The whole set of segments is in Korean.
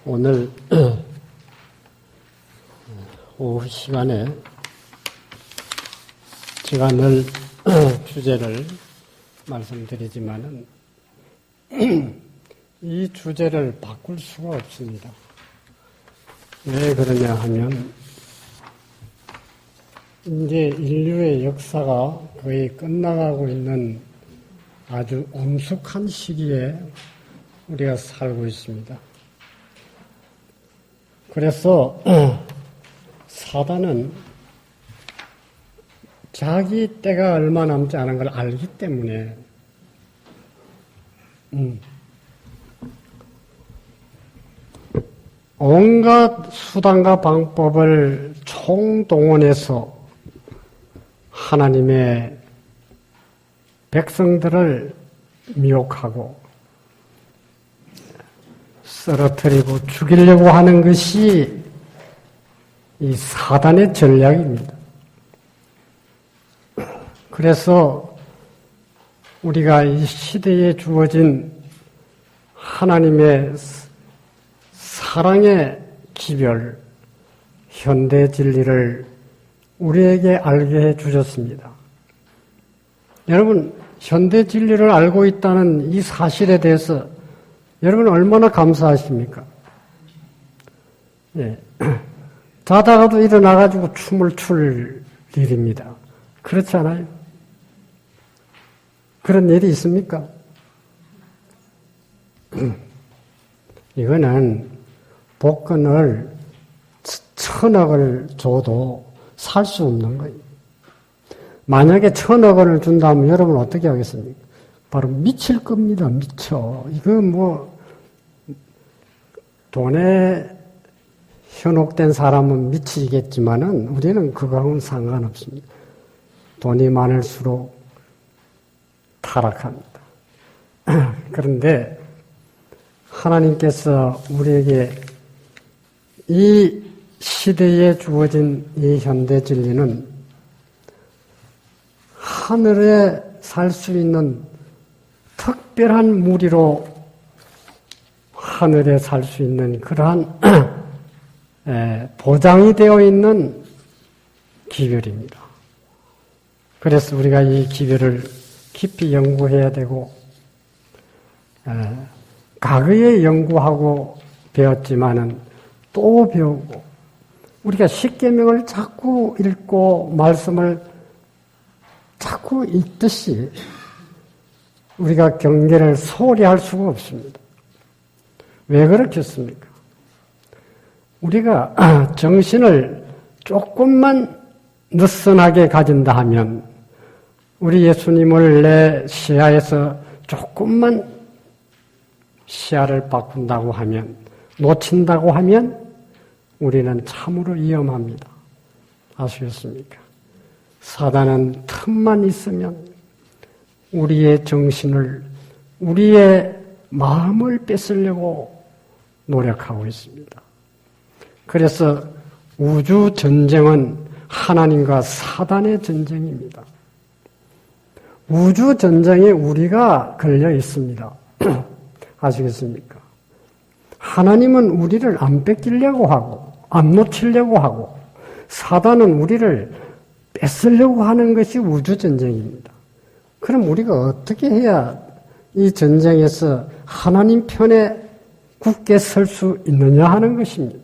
오늘 오후 시간에 제가 늘 주제를 말씀드리지만은 이 주제를 바꿀 수가 없습니다. 왜 그러냐 하면 이제 인류의 역사가 거의 끝나가고 있는 아주 엄숙한 시기에 우리가 살고 있습니다. 그래서 사단은 자기 때가 얼마 남지 않은 걸 알기 때문에 온갖 수단과 방법을 총동원해서 하나님의 백성들을 미혹하고 쓰러뜨리고 죽이려고 하는 것이 이 사단의 전략입니다. 그래서 우리가 이 시대에 주어진 하나님의 사랑의 기별, 현대 진리를 우리에게 알게 해 주셨습니다. 여러분, 현대 진리를 알고 있다는 이 사실에 대해서 여러분 얼마나 감사하십니까? 예. 자다가도 일어나가지고 춤을 출 일입니다. 그렇지 않아요? 그런 일이 있습니까? 이거는 복권을 1000억을 줘도 살 수 없는 거예요. 만약에 1000억 원을 준다면 여러분 어떻게 하겠습니까? 바로 미칠 겁니다. 미쳐. 이거 돈에 현혹된 사람은 미치겠지만은 우리는 그거하고는 상관없습니다. 돈이 많을수록 타락합니다. 그런데 하나님께서 우리에게 이 시대에 주어진 이 현대 진리는 하늘에 살 수 있는 특별한 무리로 하늘에 살 수 있는 그러한 보장이 되어 있는 기별입니다. 그래서 우리가 이 기별을 깊이 연구해야 되고 과거에 연구하고 배웠지만은 또 배우고 우리가 십계명을 자꾸 읽고 말씀을 자꾸 읽듯이 우리가 경계를 소홀히 할 수가 없습니다. 왜 그렇겠습니까? 우리가 정신을 조금만 느슨하게 가진다 하면 우리 예수님을 내 시야에서 조금만 시야를 바꾼다고 하면 놓친다고 하면 우리는 참으로 위험합니다. 아시겠습니까? 사단은 틈만 있으면 우리의 정신을, 우리의 마음을 뺏으려고 노력하고 있습니다. 그래서 우주 전쟁은 하나님과 사단의 전쟁입니다. 우주 전쟁에 우리가 걸려 있습니다. 아시겠습니까? 하나님은 우리를 안 뺏기려고 하고 안 놓치려고 하고 사단은 우리를 뺏으려고 하는 것이 우주 전쟁입니다. 그럼 우리가 어떻게 해야 이 전쟁에서 하나님 편에 굳게 설 수 있느냐 하는 것입니다.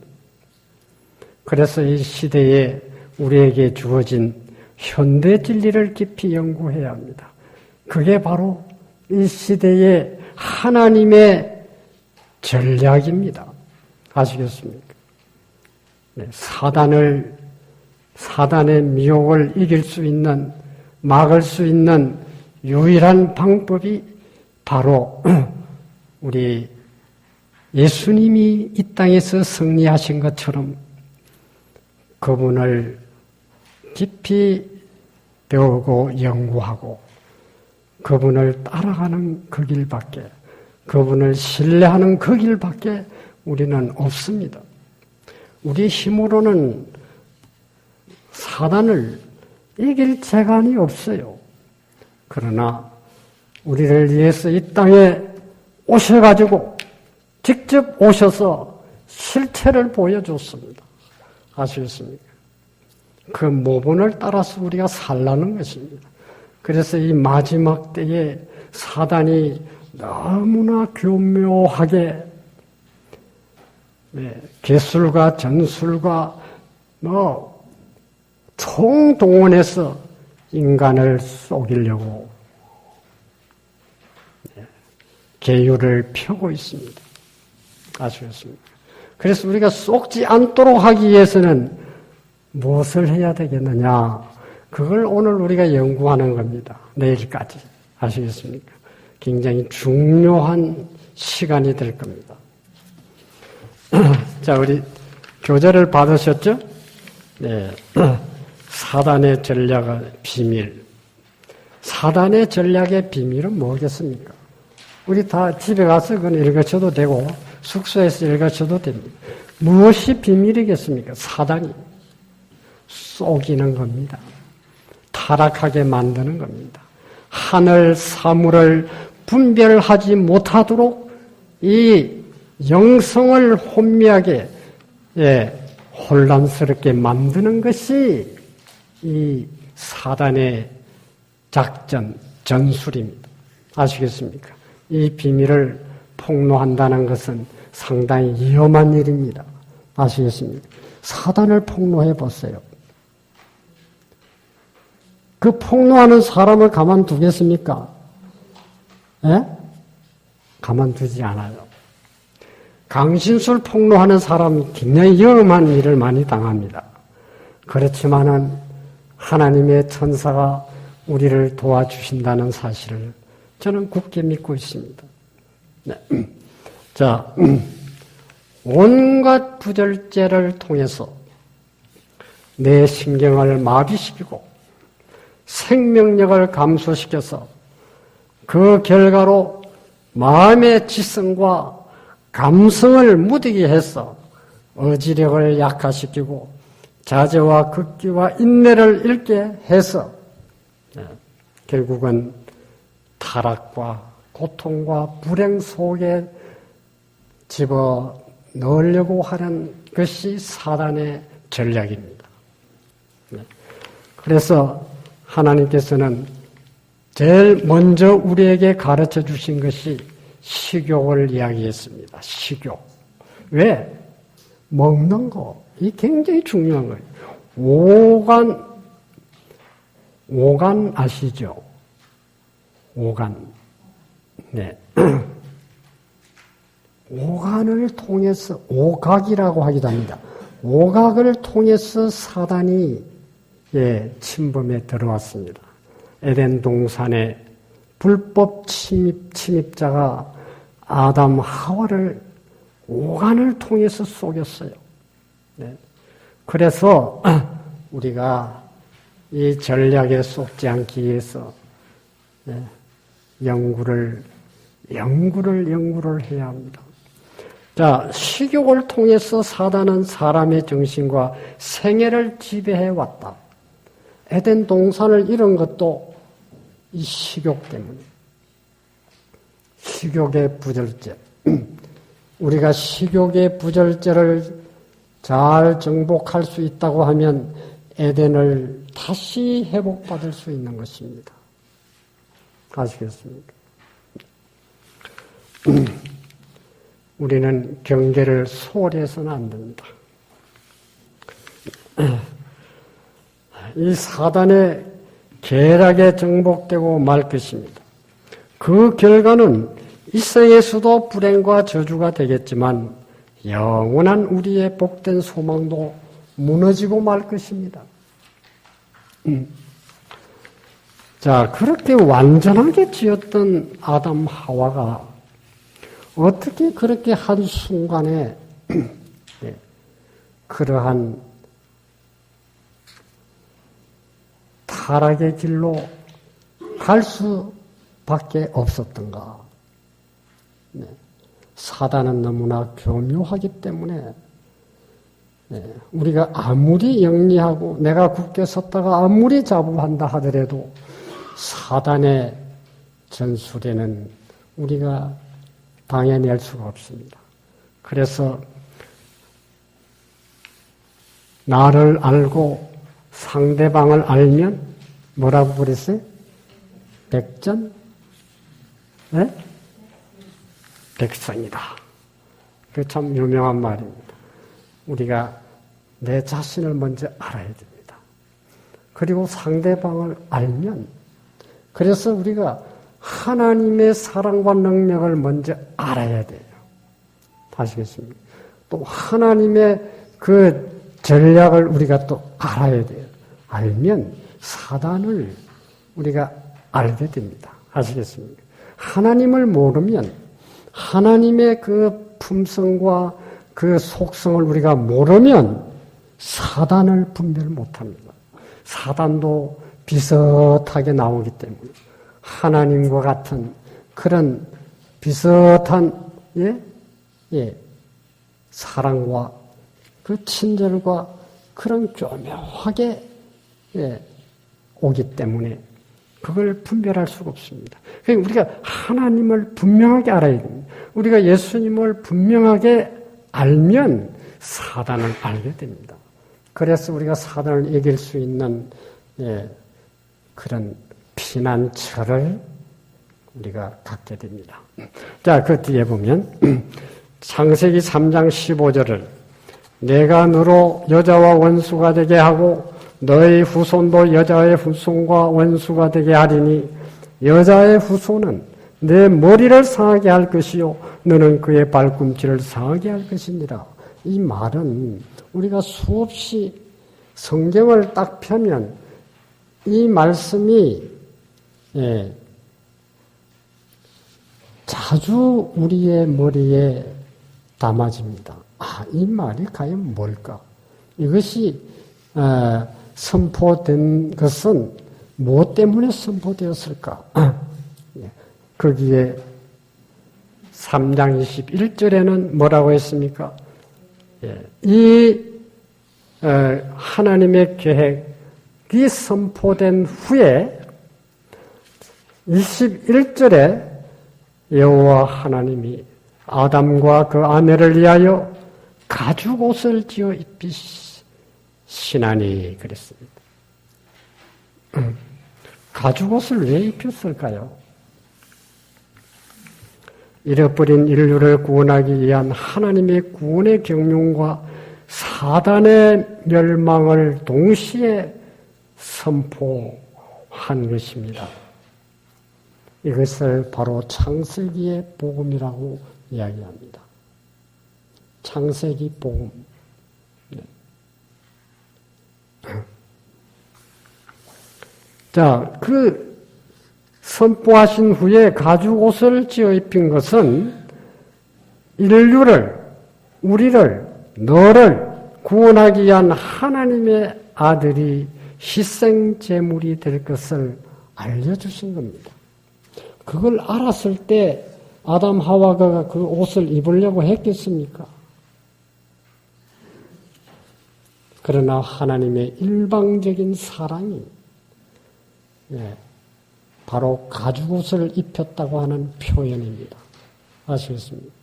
그래서 이 시대에 우리에게 주어진 현대 진리를 깊이 연구해야 합니다. 그게 바로 이 시대의 하나님의 전략입니다. 아시겠습니까? 네, 사단의 미혹을 이길 수 있는, 막을 수 있는 유일한 방법이 바로 우리 예수님이 이 땅에서 승리하신 것처럼 그분을 깊이 배우고 연구하고 그분을 따라가는 그 길밖에, 그분을 신뢰하는 그 길밖에 우리는 없습니다. 우리 힘으로는 사단을 이길 재간이 없어요. 그러나 우리를 위해서 이 땅에 오셔가지고 직접 오셔서 실체를 보여줬습니다. 아시겠습니까? 그 모본을 따라서 우리가 살라는 것입니다. 그래서 이 마지막 때에 사단이 너무나 교묘하게 개술과 전술과 총동원해서 인간을 속이려고 계율을 펴고 있습니다. 아시겠습니까? 그래서 우리가 속지 않도록 하기 위해서는 무엇을 해야 되겠느냐? 그걸 오늘 우리가 연구하는 겁니다. 내일까지. 아시겠습니까? 굉장히 중요한 시간이 될 겁니다. 자, 우리 교재를 받으셨죠? 네. 사단의 전략의 비밀. 사단의 전략의 비밀은 뭐겠습니까? 우리 다 집에 가서 그건 읽으셔도 되고 숙소에서 읽으셔도 됩니다. 무엇이 비밀이겠습니까? 사단이 속이는 겁니다. 타락하게 만드는 겁니다. 하늘 사물을 분별하지 못하도록 이 영성을 혼미하게 혼란스럽게 만드는 것이 이 사단의 작전, 전술입니다. 아시겠습니까? 이 비밀을 폭로한다는 것은 상당히 위험한 일입니다. 아시겠습니까? 사단을 폭로해 보세요. 그 폭로하는 사람을 가만두겠습니까? 예? 가만두지 않아요. 강신술 폭로하는 사람은 굉장히 위험한 일을 많이 당합니다. 그렇지만은 하나님의 천사가 우리를 도와주신다는 사실을 저는 굳게 믿고 있습니다. 네. 자, 온갖 부절제를 통해서 내 신경을 마비시키고 생명력을 감소시켜서 그 결과로 마음의 지성과 감성을 무디게 해서 의지력을 약화시키고 자제와 극기와 인내를 잃게 해서 결국은 타락과 고통과 불행 속에 집어 넣으려고 하는 것이 사단의 전략입니다. 그래서 하나님께서는 제일 먼저 우리에게 가르쳐 주신 것이 식욕을 이야기했습니다. 식욕. 왜? 먹는 거. 이 굉장히 중요한 거예요. 오간 아시죠? 오간. 네. 오간을 통해서, 오각이라고 하기도 합니다. 오각을 통해서 사단이 침범에 들어왔습니다. 에덴 동산에 불법 침입자가 아담 하와를 오간을 통해서 속였어요. 네. 그래서 우리가 이 전략에 속지 않기 위해서 연구를 해야 합니다. 자, 식욕을 통해서 사단은 사람의 정신과 생애를 지배해 왔다. 에덴 동산을 잃은 것도 이 식욕 때문에. 식욕의 부절제. 우리가 식욕의 부절제를 잘 정복할 수 있다고 하면 에덴을 다시 회복받을 수 있는 것입니다. 아시겠습니까? 우리는 경계를 소홀히 해서는 안 됩니다. 이 사단의 계략에 정복되고 말 것입니다. 그 결과는 이 생에서도 불행과 저주가 되겠지만 영원한 우리의 복된 소망도 무너지고 말 것입니다. 자, 그렇게 완전하게 지었던 아담 하와가 어떻게 그렇게 한순간에 그러한 타락의 길로 갈 수밖에 없었던가. 사단은 너무나 교묘하기 때문에 우리가 아무리 영리하고 내가 굳게 섰다가 아무리 자부한다 하더라도 사단의 전술에는 우리가 당해낼 수가 없습니다. 그래서 나를 알고 상대방을 알면 뭐라고 그랬어요? 백전? 네? 백성이다. 그 참 유명한 말입니다. 우리가 내 자신을 먼저 알아야 됩니다. 그리고 상대방을 알면, 그래서 우리가 하나님의 사랑과 능력을 먼저 알아야 돼요. 아시겠습니까? 또 하나님의 그 전략을 우리가 또 알아야 돼요. 알면 사단을 우리가 알게 됩니다. 아시겠습니까? 하나님을 모르면 하나님의 그 품성과 그 속성을 우리가 모르면 사단을 분별 못합니다. 사단도 비슷하게 나오기 때문에 하나님과 같은 그런 비슷한 사랑과 그 친절과 그런 교묘하게 오기 때문에 그걸 분별할 수가 없습니다. 그러니까 우리가 하나님을 분명하게 알아야 됩니다. 우리가 예수님을 분명하게 알면 사단을 알게 됩니다. 그래서 우리가 사단을 이길 수 있는 그런 피난처를 우리가 갖게 됩니다. 자, 그 뒤에 보면 창세기 3장 15절을 내가 너로 여자와 원수가 되게 하고 너의 후손도 여자의 후손과 원수가 되게 하리니 여자의 후손은 내 머리를 상하게 할 것이요 너는 그의 발꿈치를 상하게 할 것이니라. 이 말은 우리가 수없이 성경을 딱 펴면 이 말씀이 자주 우리의 머리에 담아집니다. 이 말이 과연 뭘까? 이것이 선포된 것은 무엇 때문에 선포되었을까? 거기에 3장 21절에는 뭐라고 했습니까? 이 하나님의 계획이 선포된 후에 21절에 여호와 하나님이 아담과 그 아내를 위하여 가죽옷을 지어 입히시나니 그랬습니다. 가죽옷을 왜 입혔을까요? 잃어버린 인류를 구원하기 위한 하나님의 구원의 경륜과 사단의 멸망을 동시에 선포한 것입니다. 이것을 바로 창세기의 복음이라고 이야기합니다. 창세기 복음. 자, 그 선포하신 후에 가죽옷을 지어 입힌 것은 인류를, 우리를, 너를 구원하기 위한 하나님의 아들이 희생제물이 될 것을 알려주신 겁니다. 그걸 알았을 때 아담 하와가 그 옷을 입으려고 했겠습니까? 그러나 하나님의 일방적인 사랑이 바로 가죽옷을 입혔다고 하는 표현입니다. 아시겠습니까?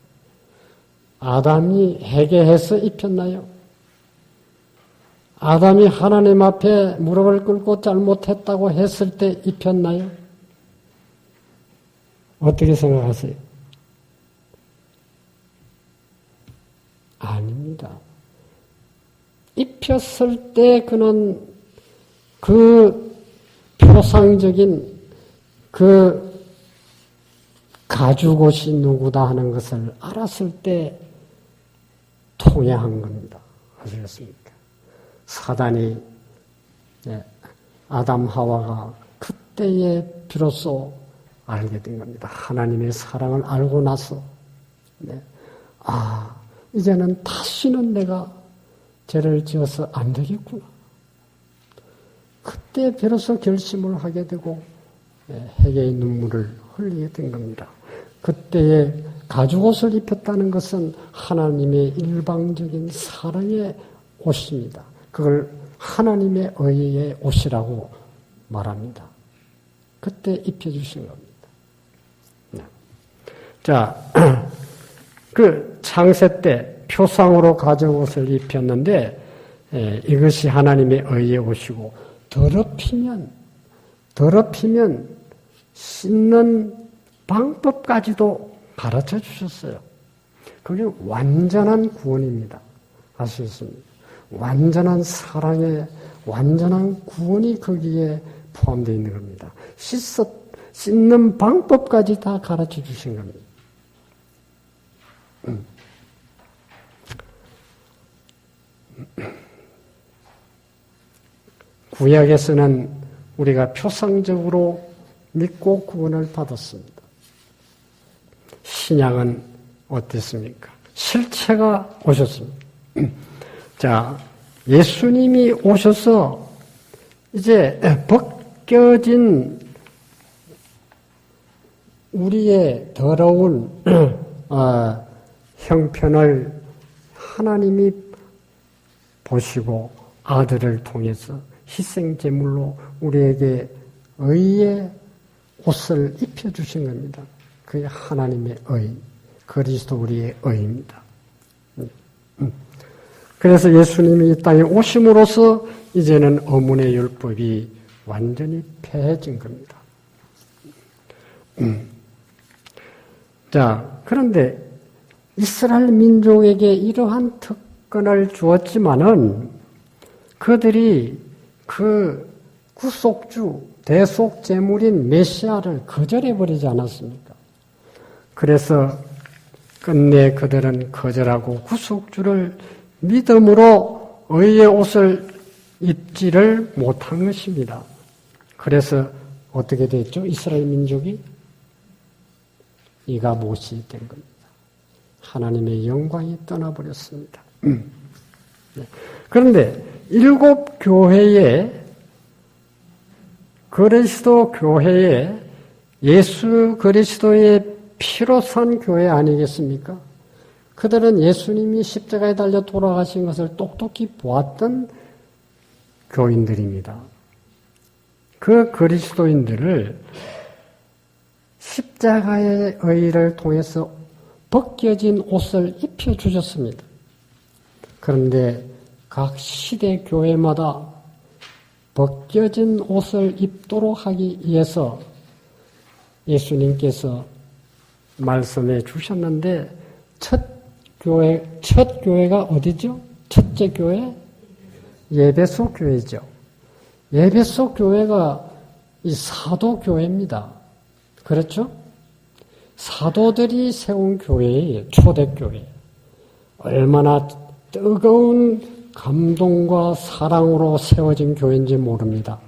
아담이 회개해서 입혔나요? 아담이 하나님 앞에 무릎을 꿇고 잘못했다고 했을 때 입혔나요? 어떻게 생각하세요? 아닙니다. 입혔을 때 그는 그 표상적인 그 가죽옷이 누구다 하는 것을 알았을 때 통회한 겁니다. 아시겠습니까? 사단이 아담 하와가 그때에 비로소 알게 된 겁니다. 하나님의 사랑을 알고 나서 이제는 다시는 내가 죄를 지어서 안 되겠구나. 그때 비로소 결심을 하게 되고 회개의 눈물을 흘리게 된 겁니다. 그때에 가죽옷을 입혔다는 것은 하나님의 일방적인 사랑의 옷입니다. 그걸 하나님의 의의 옷이라고 말합니다. 그때 입혀주신 겁니다. 자, 그 창세 때 표상으로 가져온 옷을 입혔는데 이것이 하나님의 의의 옷이고 더럽히면 씻는 방법까지도 가르쳐 주셨어요. 그게 완전한 구원입니다. 아시겠습니까? 완전한 사랑의 완전한 구원이 거기에 포함되어 있는 겁니다. 씻는 방법까지 다 가르쳐 주신 겁니다. 구약에서는 우리가 표상적으로 믿고 구원을 받았습니다. 신약은 어땠습니까? 실체가 오셨습니다. 자, 예수님이 오셔서 이제 벗겨진 우리의 더러운 형편을 하나님이 보시고 아들을 통해서 희생제물로 우리에게 의의 옷을 입혀주신 겁니다. 그게 하나님의 의, 그리스도 우리의 의입니다. 그래서 예수님이 이 땅에 오심으로써 이제는 어문의 율법이 완전히 폐해진 겁니다. 자, 그런데 이스라엘 민족에게 이러한 특권을 주었지만은 그들이 그 구속주, 대속 제물인 메시아를 거절해버리지 않았습니까? 그래서 끝내 그들은 거절하고 구속주를 믿음으로 의의 옷을 입지를 못한 것입니다. 그래서 어떻게 됐죠? 이스라엘 민족이 이가 못이 된 겁니다. 하나님의 영광이 떠나버렸습니다. 그런데 7 교회에 그리스도 교회에 예수 그리스도의 피로 산 교회 아니겠습니까? 그들은 예수님이 십자가에 달려 돌아가신 것을 똑똑히 보았던 교인들입니다. 그 그리스도인들을 십자가의 의를 통해서 벗겨진 옷을 입혀주셨습니다. 그런데 각 시대 교회마다 벗겨진 옷을 입도록 하기 위해서 예수님께서 말씀해 주셨는데 첫 교회가 어디죠? 첫째 교회? 예배소 교회죠. 예배소 교회가 이 사도 교회입니다. 그렇죠? 사도들이 세운 교회예요. 초대교회. 얼마나 뜨거운 감동과 사랑으로 세워진 교회인지 모릅니다.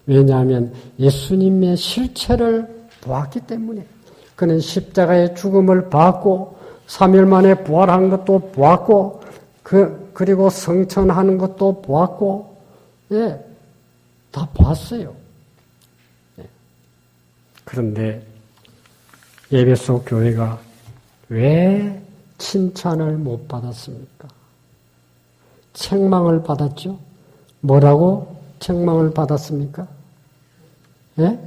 왜냐하면 예수님의 실체를 보았기 때문에. 그는 십자가의 죽음을 받고 3일 만에 부활한 것도 보았고 그리고 성천하는 것도 보았고 다 봤어요. 그런데 예배소 교회가 왜 칭찬을 못 받았습니까? 책망을 받았죠? 뭐라고 책망을 받았습니까? 예?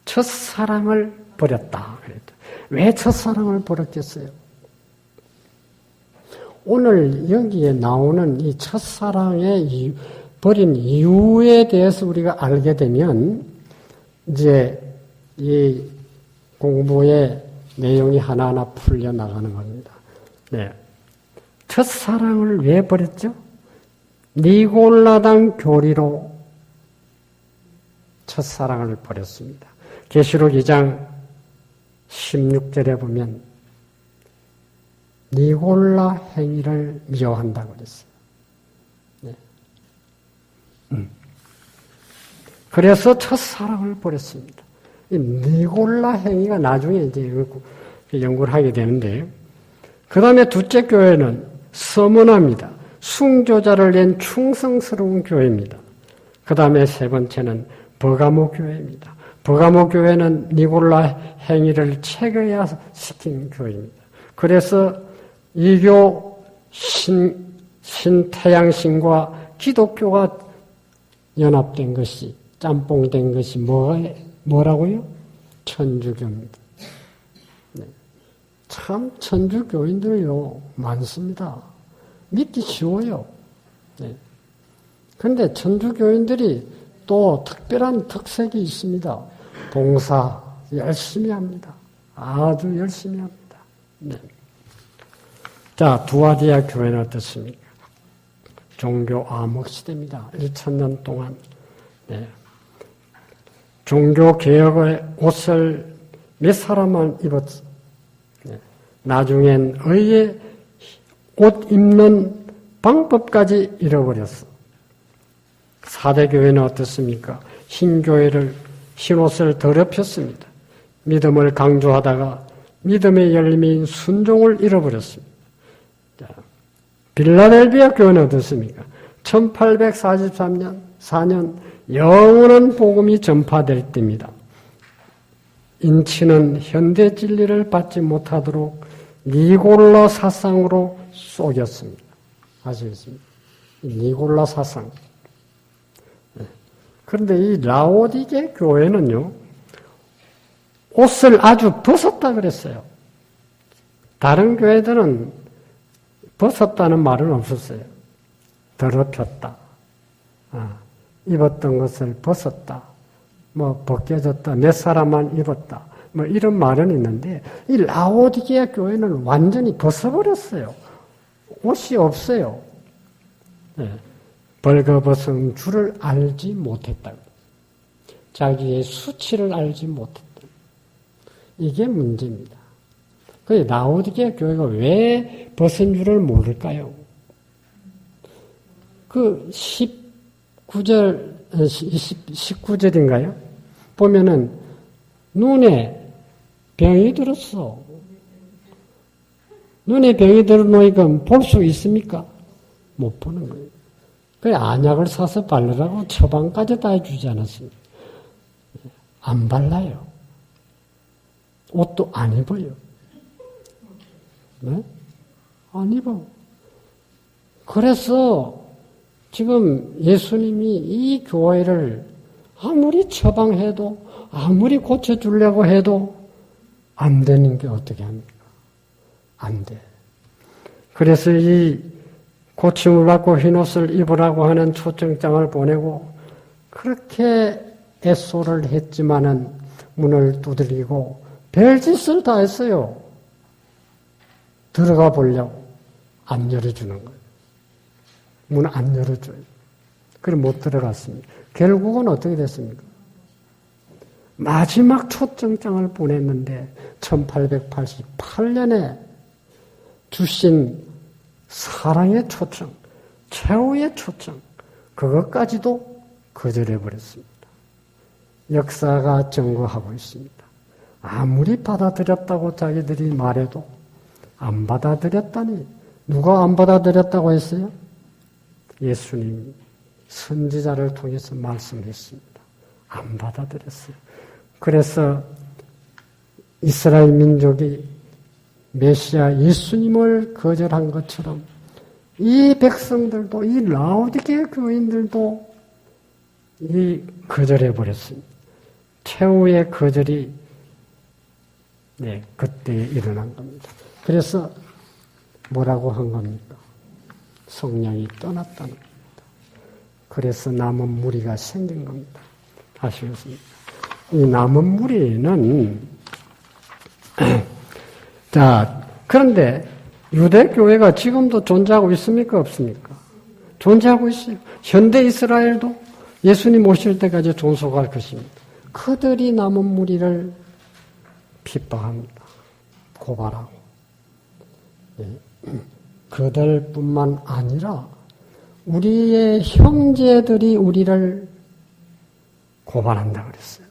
첫사랑을 버렸다. 그랬죠. 왜 첫사랑을 버렸겠어요? 오늘 여기에 나오는 이 첫사랑의 버린 이유에 대해서 우리가 알게 되면 이제 이 공부의 내용이 하나하나 풀려 나가는 겁니다. 네. 첫사랑을 왜 버렸죠? 니골라당 교리로 첫사랑을 버렸습니다. 계시록 2장 16절에 보면 니골라 행위를 미워한다고 그랬어요. 네. 그래서 첫사랑을 버렸습니다. 이 니골라 행위가 나중에 이제 연구를 하게 되는데, 그 다음에 둘째 교회는 서문화입니다. 순교자를 낸 충성스러운 교회입니다. 그 다음에 세 번째는 버가모 교회입니다. 버가모 교회는 니골라 행위를 체계화시킨 교회입니다. 그래서 이교 신태양신과 기독교가 연합된 것이, 짬뽕된 것이 뭐라고요? 천주교입니다. 네. 참 천주교인들요 많습니다. 믿기 쉬워요. 네. 그런데 천주교인들이 또 특별한 특색이 있습니다. 봉사 열심히 합니다. 아주 열심히 합니다. 네. 자, 두아디아 교회는 어떻습니까? 종교 암흑 시대입니다. 2000년 동안. 네. 종교 개혁의 옷을 몇 사람만 입었어. 네. 나중엔 의의 옷 입는 방법까지 잃어버렸어. 사대교회는 어떻습니까? 흰교회를, 흰옷을 더럽혔습니다. 믿음을 강조하다가 믿음의 열매인 순종을 잃어버렸습니다. 자, 빌라델비아 교회는 어떻습니까? 1843년, 4년 영원한 복음이 전파될 때입니다. 인치는 현대 진리를 받지 못하도록 니골라 사상으로 속였습니다. 아시겠습니까? 니골라 사상. 그런데 이 라오디게 교회는요, 옷을 아주 벗었다 그랬어요. 다른 교회들은 벗었다는 말은 없었어요. 더럽혔다. 입었던 것을 벗었다. 벗겨졌다. 몇 사람만 입었다. 이런 말은 있는데, 이 라오디게아 교회는 완전히 벗어버렸어요. 옷이 없어요. 네. 벌거벗은 줄을 알지 못했다. 자기의 수치를 알지 못했다. 이게 문제입니다. 그래서 라오디게아 교회가 왜 벗은 줄을 모를까요? 그 19절인가요? 보면은 눈에 병이 들었어. 눈에 병이 들어놓으니까 볼 수 있습니까? 못 보는 거예요. 그래, 안약을 사서 바르라고 처방까지 다 해주지 않았습니까? 안 발라요. 옷도 안 입어요. 네? 안 입어. 그래서 지금 예수님이 이 교회를 아무리 처방해도, 아무리 고쳐주려고 해도 안 되는 게 어떻게 합니까? 안 돼. 그래서 이 고침을 받고 흰옷을 입으라고 하는 초청장을 보내고 그렇게 애소를 했지만은 문을 두드리고 별짓을 다 했어요. 들어가 보려고 안 열어주는 거예요. 문 안 열어줘요. 그래 못 들어갔습니다. 결국은 어떻게 됐습니까? 마지막 초청장을 보냈는데 1888년에 주신 사랑의 초청, 최후의 초청, 그것까지도 거절해버렸습니다. 역사가 증거하고 있습니다. 아무리 받아들였다고 자기들이 말해도 안 받아들였다니. 누가 안 받아들였다고 했어요? 예수님이 선지자를 통해서 말씀했습니다. 안 받아들였어요. 그래서 이스라엘 민족이 메시아 예수님을 거절한 것처럼 이 백성들도, 이 라오디게아 교인들도 이 거절해버렸습니다. 최후의 거절이 그때 일어난 겁니다. 그래서 뭐라고 한 겁니까? 성령이 떠났다는 겁니다. 그래서 남은 무리가 생긴 겁니다. 아시겠습니까? 이 남은 무리는 자, 그런데 유대교회가 지금도 존재하고 있습니까? 없습니까? 존재하고 있어요. 현대 이스라엘도 예수님 오실 때까지 존속할 것입니다. 그들이 남은 무리를 핍박합니다. 고발하고. 그들뿐만 아니라 우리의 형제들이 우리를 고발한다 그랬어요.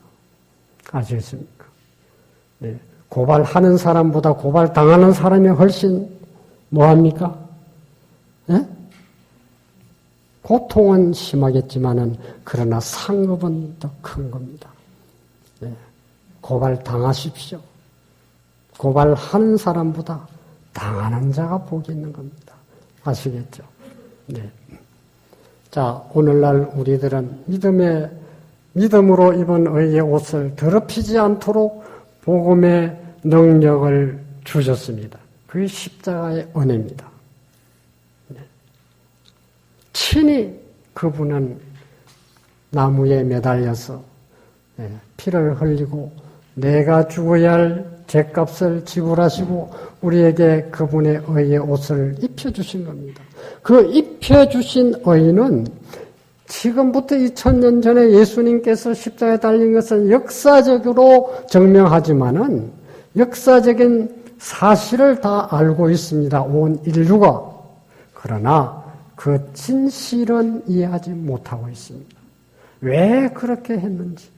아시겠습니까? 네. 고발하는 사람보다 고발당하는 사람이 훨씬 뭐합니까? 네? 고통은 심하겠지만은 그러나 상급은 더 큰 겁니다. 네. 고발당하십시오. 고발하는 사람보다 당하는 자가 복이 있는 겁니다. 아시겠죠? 네. 자, 오늘날 우리들은 믿음으로 입은 의의 옷을 더럽히지 않도록 복음의 능력을 주셨습니다. 그게 십자가의 은혜입니다. 네. 친히 그분은 나무에 매달려서 피를 흘리고 내가 죽어야 할 죗값을 지불하시고 우리에게 그분의 의의 옷을 입혀주신 겁니다. 그 입혀주신 의는 지금부터 2000년 전에 예수님께서 십자가에 달린 것은 역사적으로 증명하지만은 역사적인 사실을 다 알고 있습니다. 온 인류가. 그러나 그 진실은 이해하지 못하고 있습니다. 왜 그렇게 했는지.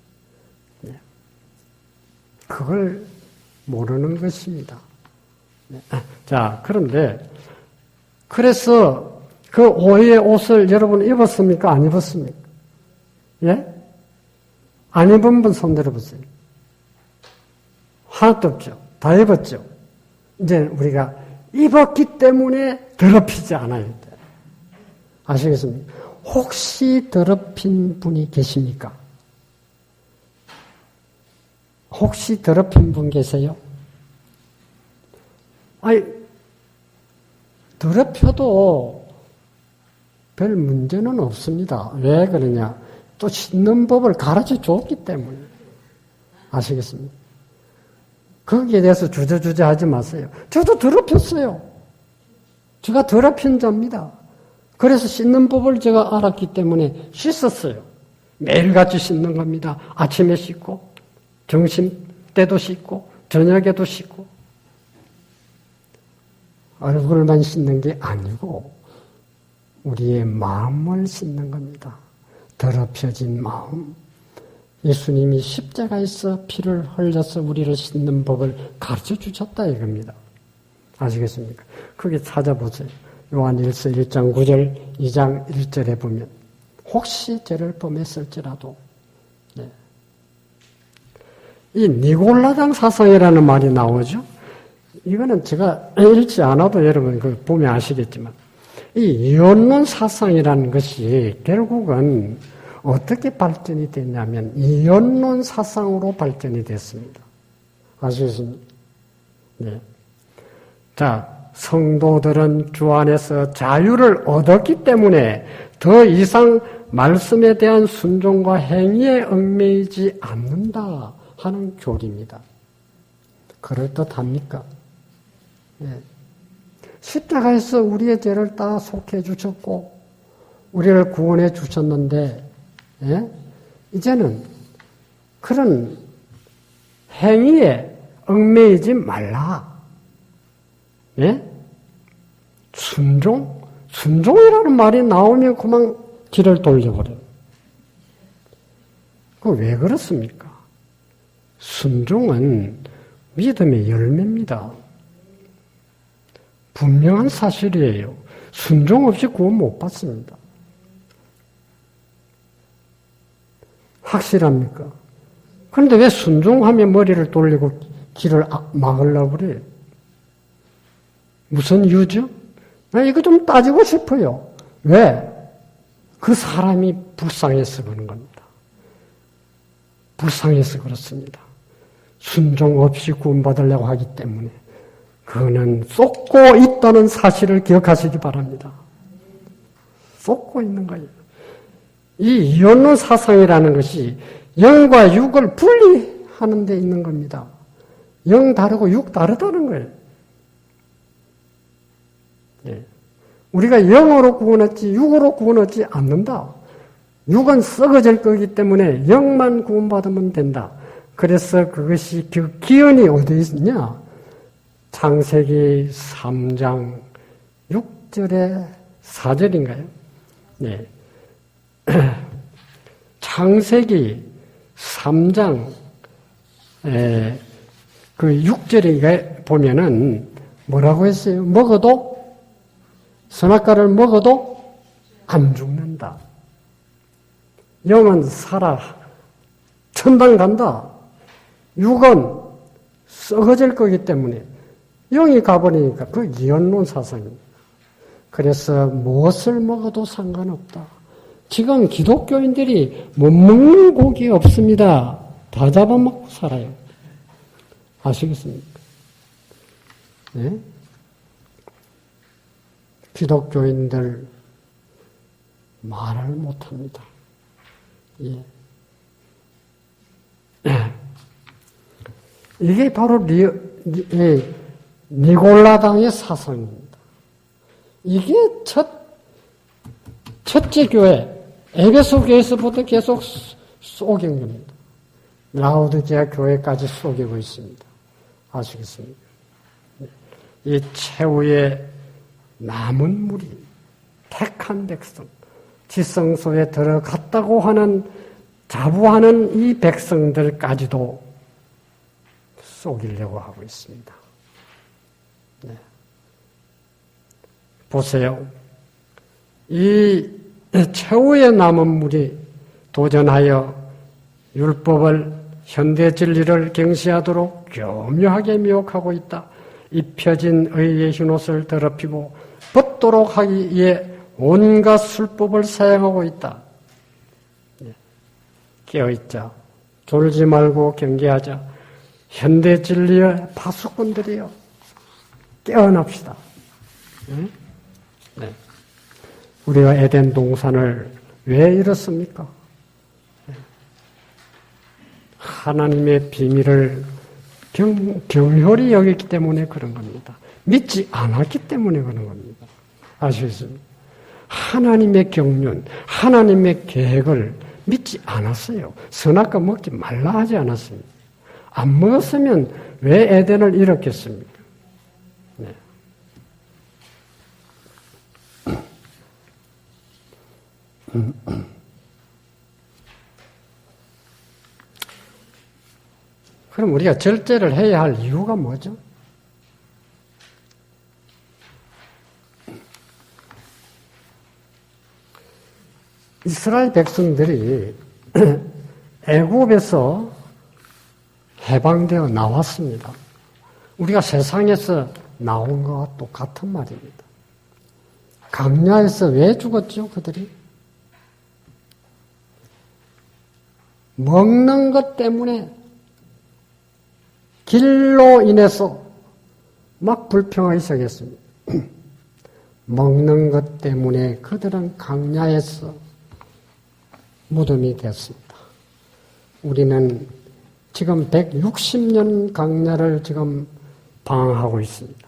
그걸 모르는 것입니다. 자, 그런데 그래서 그 오해의 옷을 여러분 입었습니까? 안 입었습니까? 예? 안 입은 분 손 들어보세요. 하나도 없죠. 다 입었죠. 이제 우리가 입었기 때문에 더럽히지 않아요. 아시겠습니까? 혹시 더럽힌 분이 계십니까? 혹시 더럽힌 분 계세요? 아니, 더럽혀도 별 문제는 없습니다. 왜 그러냐? 또 씻는 법을 가르쳐 줬기 때문에. 아시겠습니까? 거기에 대해서 주저주저 하지 마세요. 저도 더럽혔어요. 제가 더럽힌 자입니다. 그래서 씻는 법을 제가 알았기 때문에 씻었어요. 매일같이 씻는 겁니다. 아침에 씻고, 점심 때도 씻고, 저녁에도 씻고. 얼굴만 씻는 게 아니고 우리의 마음을 씻는 겁니다. 더럽혀진 마음. 예수님이 십자가에서 피를 흘려서 우리를 씻는 법을 가르쳐 주셨다 이겁니다. 아시겠습니까? 거기 찾아보세요. 요한일서 1장 9절, 2장 1절에 보면 혹시 죄를 범했을지라도 네. 이 니골라당 사상이라는 말이 나오죠. 이거는 제가 읽지 않아도 여러분 보면 아시겠지만 이 이혼론 사상이라는 것이 결국은 어떻게 발전이 됐냐면 이혼론 사상으로 발전이 됐습니다. 아시겠습니까? 네. 자, 성도들은 주 안에서 자유를 얻었기 때문에 더 이상 말씀에 대한 순종과 행위에 얽매이지 않는다 하는 교리입니다. 그럴듯합니까? 예. 십자가에서 우리의 죄를 다 속해 주셨고 우리를 구원해 주셨는데 예? 이제는 그런 행위에 얽매이지 말라. 예? 순종이라는 말이 나오면 그만 길을 돌려버려요. 그 왜 그렇습니까? 순종은 믿음의 열매입니다. 분명한 사실이에요. 순종 없이 구원 못 받습니다. 확실합니까? 그런데 왜 순종하면 머리를 돌리고 길을 막으려고 그래요? 무슨 이유죠? 나 이거 좀 따지고 싶어요. 왜? 그 사람이 불쌍해서 그런 겁니다. 불쌍해서 그렇습니다. 순종 없이 구원받으려고 하기 때문에 그는 쏟고 있다는 사실을 기억하시기 바랍니다. 쏟고 있는 거예요. 이 이혼론 사상이라는 것이 영과 육을 분리하는 데 있는 겁니다. 영 다르고 육 다르다는 거예요. 네. 우리가 영으로 구원했지 육으로 구원하지 않는다. 육은 썩어질 거기 때문에 영만 구원받으면 된다. 그래서 그것이 그 기원이 어디 있냐? 창세기 3장 6절에 4절인가요? 네. 창세기 3장 그 6절에 보면은 뭐라고 했어요? 먹어도 선악과를 먹어도 안 죽는다. 영은 살아 천당 간다. 육은 썩어질 거기 때문에 영이 가버리니까 그 이혼론 사상입니다. 그래서 무엇을 먹어도 상관없다. 지금 기독교인들이 못 먹는 고기 없습니다. 다 잡아먹고 살아요. 아시겠습니까? 네? 기독교인들 말을 못합니다. 예. 이게 바로 니골라당의 사상입니다. 이게 첫째 교회, 에베소 교회에서부터 계속 쏘긴 겁니다. 라오디게아 교회까지 쏘기고 있습니다. 아시겠습니까? 이 최후의 남은 무리, 택한 백성, 지성소에 들어갔다고 하는 자부하는 이 백성들까지도 속이려고 하고 있습니다. 네. 보세요. 이 최후의 남은 무리 도전하여 율법을 현대 진리를 경시하도록 교묘하게 미혹하고 있다. 입혀진 의의 흰옷을 더럽히고 벗도록 하기 위해 온갖 술법을 사용하고 있다. 깨어있자. 졸지 말고 경계하자. 현대 진리의 파수꾼들이요. 깨어납시다. 네. 우리가 에덴 동산을 왜 잃었습니까? 하나님의 비밀을 경홀히 여겼기 때문에 그런 겁니다. 믿지 않았기 때문에 그런 겁니다. 아시겠습니까? 하나님의 경륜, 하나님의 계획을 믿지 않았어요. 선악과 먹지 말라 하지 않았습니다. 안 먹었으면 왜 에덴을 잃었겠습니까? 네. 그럼 우리가 절제를 해야 할 이유가 뭐죠? 이스라엘 백성들이 애굽에서 해방되어 나왔습니다. 우리가 세상에서 나온 것과 똑같은 말입니다. 강야에서 왜 죽었죠, 그들이? 먹는 것 때문에 길로 인해서 막 불평하기 시작했습니다. 먹는 것 때문에 그들은 강야에서 무덤이 됐습니다. 우리는 지금 160년 강야를 지금 방황하고 있습니다.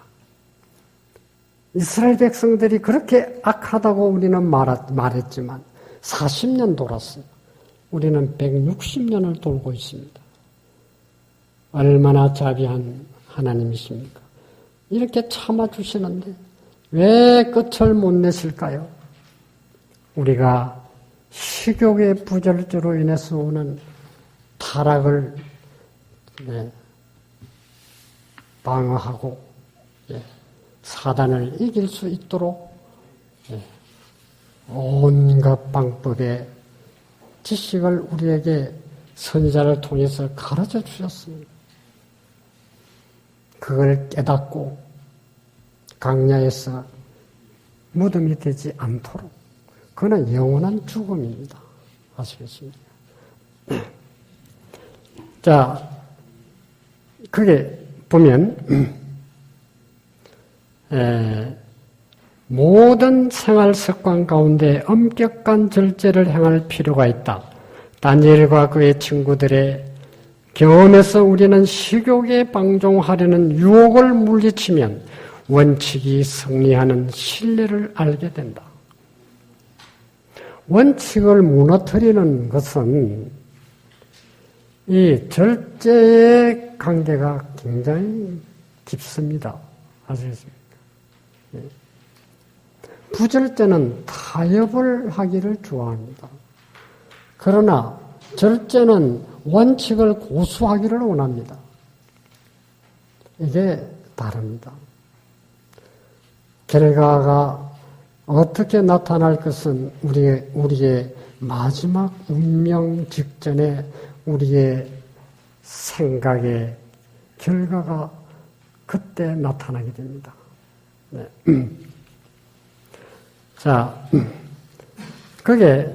이스라엘 백성들이 그렇게 악하다고 우리는 말했지만 40년 돌았어요. 우리는 160년을 돌고 있습니다. 얼마나 자비한 하나님이십니까? 이렇게 참아주시는데 왜 끝을 못 내실까요? 우리가 식욕의 부절제로 인해서 오는 타락을 방어하고 사단을 이길 수 있도록 온갖 방법의 지식을 우리에게 선지자를 통해서 가르쳐 주셨습니다. 그걸 깨닫고 강야에서 무덤이 되지 않도록 그는 영원한 죽음입니다. 아시겠습니까? 자, 그게 보면 모든 생활 습관 가운데 엄격한 절제를 행할 필요가 있다. 다니엘과 그의 친구들의 경험에서 우리는 식욕에 방종하려는 유혹을 물리치면 원칙이 승리하는 신뢰를 알게 된다. 원칙을 무너뜨리는 것은 이 절제의 관계가 굉장히 깊습니다. 아시겠습니까? 부절제는 타협을 하기를 좋아합니다. 그러나 절제는 원칙을 고수하기를 원합니다. 이게 다릅니다. 결과가 어떻게 나타날 것은 우리의 마지막 운명 직전에 우리의 생각의 결과가 그때 나타나게 됩니다. 네. 자, 그게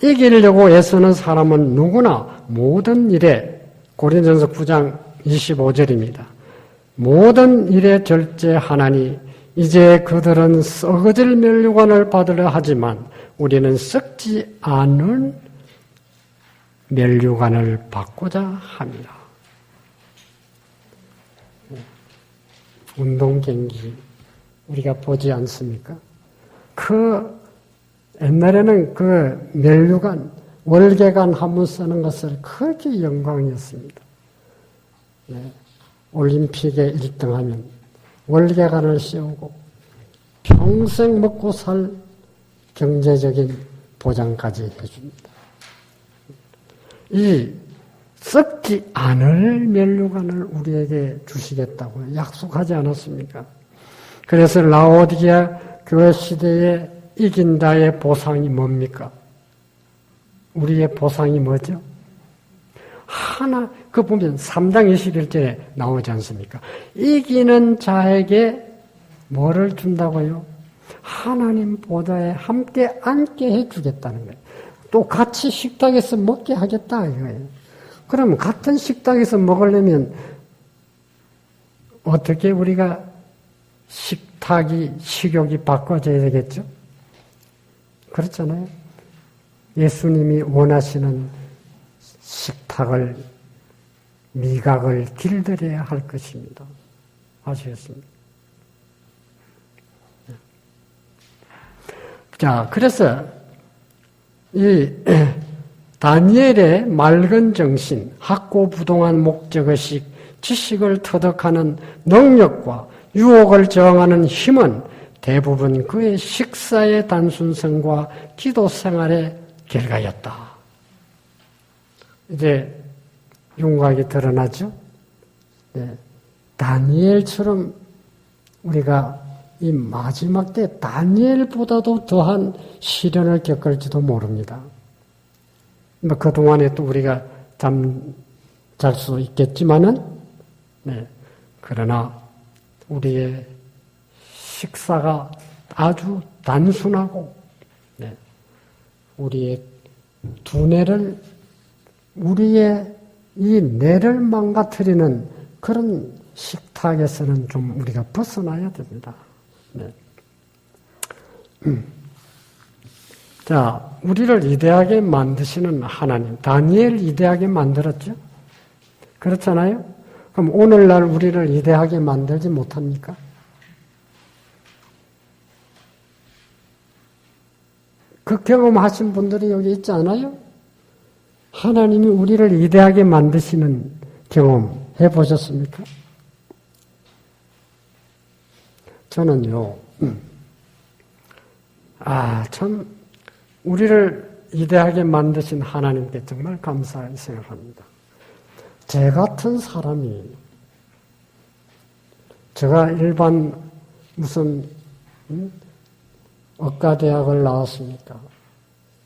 이기려고 애쓰는 사람은 누구나 모든 일에 고린전서 9장 25절입니다. 모든 일에 절제하나니 이제 그들은 썩어질 면류관을 받으려 하지만 우리는 썩지 않은 면류관을 받고자 합니다. 운동경기 우리가 보지 않습니까? 옛날에는 그 면류관, 월계관 한번 쓰는 것을 그렇게 영광이었습니다. 네. 올림픽에 1등하면 월계관을 씌우고 평생 먹고 살 경제적인 보장까지 해줍니다. 이 썩지 않을 면류관을 우리에게 주시겠다고 약속하지 않았습니까? 그래서 라오디게아 교회 시대에 이긴 자의 보상이 뭡니까? 우리의 보상이 뭐죠? 그 보면 3장 21절에 나오지 않습니까? 이기는 자에게 뭐를 준다고요? 하나님 보좌에 함께 앉게 해주겠다는 거예요. 또 같이 식탁에서 먹게 하겠다 이거예요. 그럼 같은 식탁에서 먹으려면 어떻게 우리가 식욕이 바꿔져야 되겠죠? 그렇잖아요. 예수님이 원하시는 식탁을, 미각을 길들여야 할 것입니다. 아시겠습니까? 자, 그래서 이 다니엘의 맑은 정신, 학고부동한 목적의식, 지식을 터득하는 능력과 유혹을 저항하는 힘은 대부분 그의 식사의 단순성과 기도 생활의 결과였다. 이제 윤곽이 드러나죠? 네. 다니엘처럼 우리가 이 마지막 때 다니엘보다도 더한 시련을 겪을지도 모릅니다. 그동안에 또 우리가 잘 수 있겠지만은, 네. 그러나 우리의 식사가 아주 단순하고, 네. 우리의 두뇌를, 우리의 이 뇌를 망가뜨리는 그런 식탁에서는 좀 우리가 벗어나야 됩니다. 네. 자, 우리를 위대하게 만드시는 하나님, 다니엘 위대하게 만들었죠? 그렇잖아요? 그럼 오늘날 우리를 위대하게 만들지 못합니까? 그 경험하신 분들이 여기 있지 않아요? 하나님이 우리를 위대하게 만드시는 경험 해보셨습니까? 저는요, 참, 우리를 위대하게 만드신 하나님께 정말 감사히 생각합니다. 제 같은 사람이, 제가 일반 무슨, 의과대학을 나왔습니까?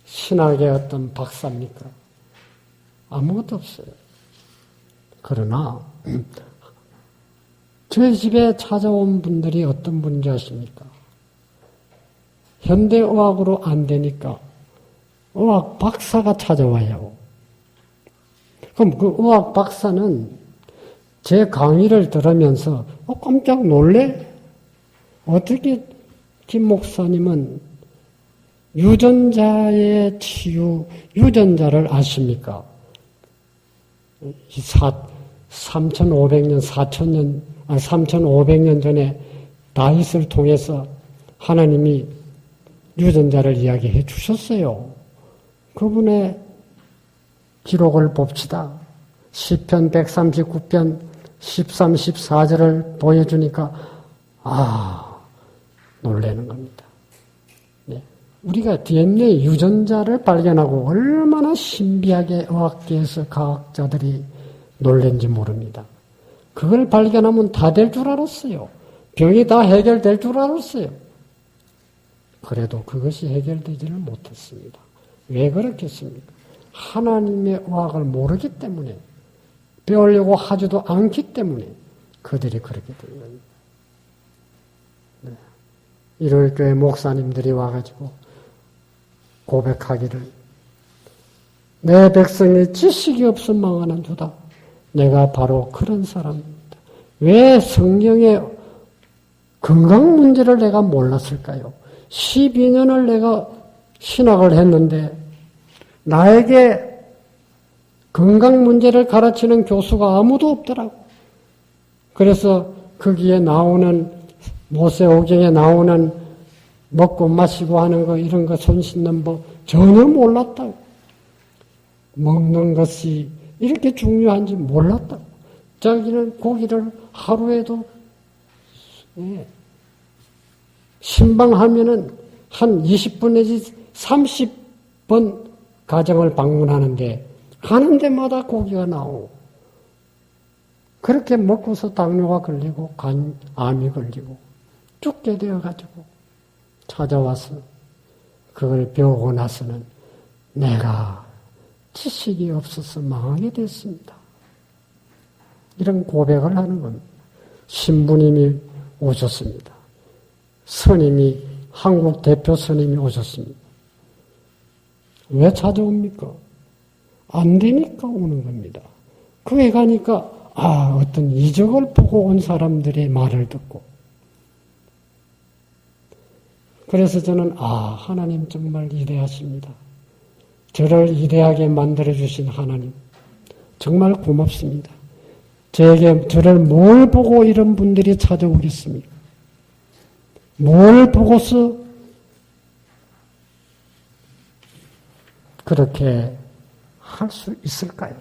신학의 어떤 박사입니까? 아무것도 없어요. 그러나, 저희 집에 찾아온 분들이 어떤 분인지 아십니까? 현대의학으로 안 되니까 의학 박사가 찾아와요. 그럼 그 의학 박사는 제 강의를 들으면서 깜짝 놀래? 어떻게 김 목사님은 유전자의 치유, 유전자를 아십니까? 3,500년, 3,500년 전에 다윗을 통해서 하나님이 유전자를 이야기해 주셨어요. 그분의 기록을 봅시다. 시편 139편 13, 14절을 보여주니까 놀라는 겁니다. 네. 우리가 DNA 유전자를 발견하고 얼마나 신비하게 의학계에서 과학자들이 놀란지 모릅니다. 그걸 발견하면 다 될 줄 알았어요. 병이 다 해결될 줄 알았어요. 그래도 그것이 해결되지는 못했습니다. 왜 그렇겠습니까? 하나님의 의학을 모르기 때문에, 배우려고 하지도 않기 때문에 그들이 그렇게 된 겁니다. 일요일교회 목사님들이 와가지고 고백하기를 내 백성이 지식이 없음 망하는 주다. 내가 바로 그런 사람입니다. 왜 성경의 건강 문제를 내가 몰랐을까요? 12년을 내가 신학을 했는데 나에게 건강 문제를 가르치는 교수가 아무도 없더라고. 그래서 거기에 나오는 모세오경에 나오는 먹고 마시고 하는 거 이런 거 손 씻는 법 전혀 몰랐다고. 먹는 것이 이렇게 중요한지 몰랐다고. 자기는 고기를 하루에도 신방하면은 한 20분 내지 30번 가정을 방문하는데 가는 데마다 고기가 나오고 그렇게 먹고서 당뇨가 걸리고 암이 걸리고 죽게 되어가지고 찾아와서 그걸 배우고 나서는 내가 지식이 없어서 망하게 됐습니다. 이런 고백을 하는 겁니다. 신부님이 오셨습니다. 스님이 한국 대표 스님이 오셨습니다. 왜 찾아옵니까? 안 되니까 오는 겁니다. 그에 가니까 어떤 이적을 보고 온 사람들의 말을 듣고 그래서 저는 하나님 정말 위대하십니다. 저를 위대하게 만들어주신 하나님 정말 고맙습니다. 저를 뭘 보고 이런 분들이 찾아오겠습니까? 뭘 보고서 그렇게 할 수 있을까요?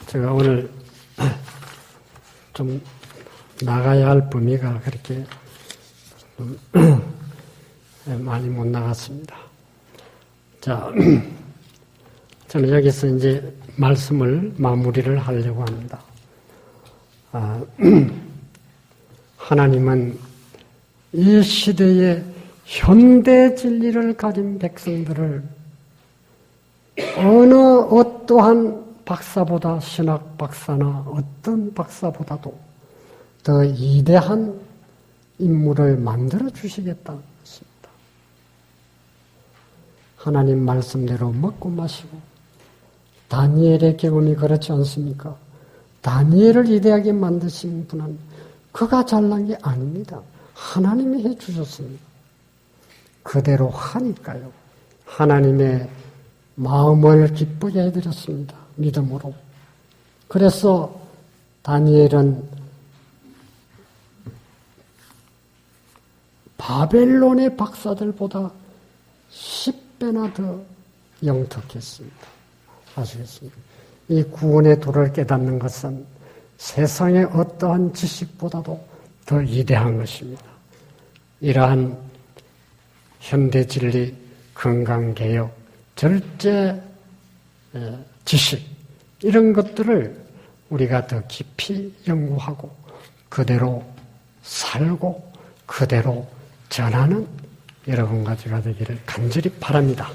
제가 오늘 좀 나가야 할 범위가 그렇게 많이 못 나갔습니다. 자, 저는 여기서 이제 말씀을 마무리를 하려고 합니다. 하나님은 이 시대에 현대 진리를 가진 백성들을 어떠한 박사보다 신학 박사나 어떤 박사보다도 더 위대한 인물을 만들어 주시겠다는 것입니다. 하나님 말씀대로 먹고 마시고 다니엘의 경험이 그렇지 않습니까? 다니엘을 위대하게 만드신 분은 그가 잘난 게 아닙니다. 하나님이 해주셨습니다. 그대로 하니까요. 하나님의 마음을 기쁘게 해드렸습니다. 믿음으로. 그래서 다니엘은 바벨론의 박사들보다 10배나 더 영특했습니다. 아시겠습니까? 이 구원의 도를 깨닫는 것은 세상의 어떠한 지식보다도 더 위대한 것입니다. 이러한 현대진리, 건강개혁, 절제 지식 이런 것들을 우리가 더 깊이 연구하고 그대로 살고 그대로 전하는 여러분 가지가 되기를 간절히 바랍니다.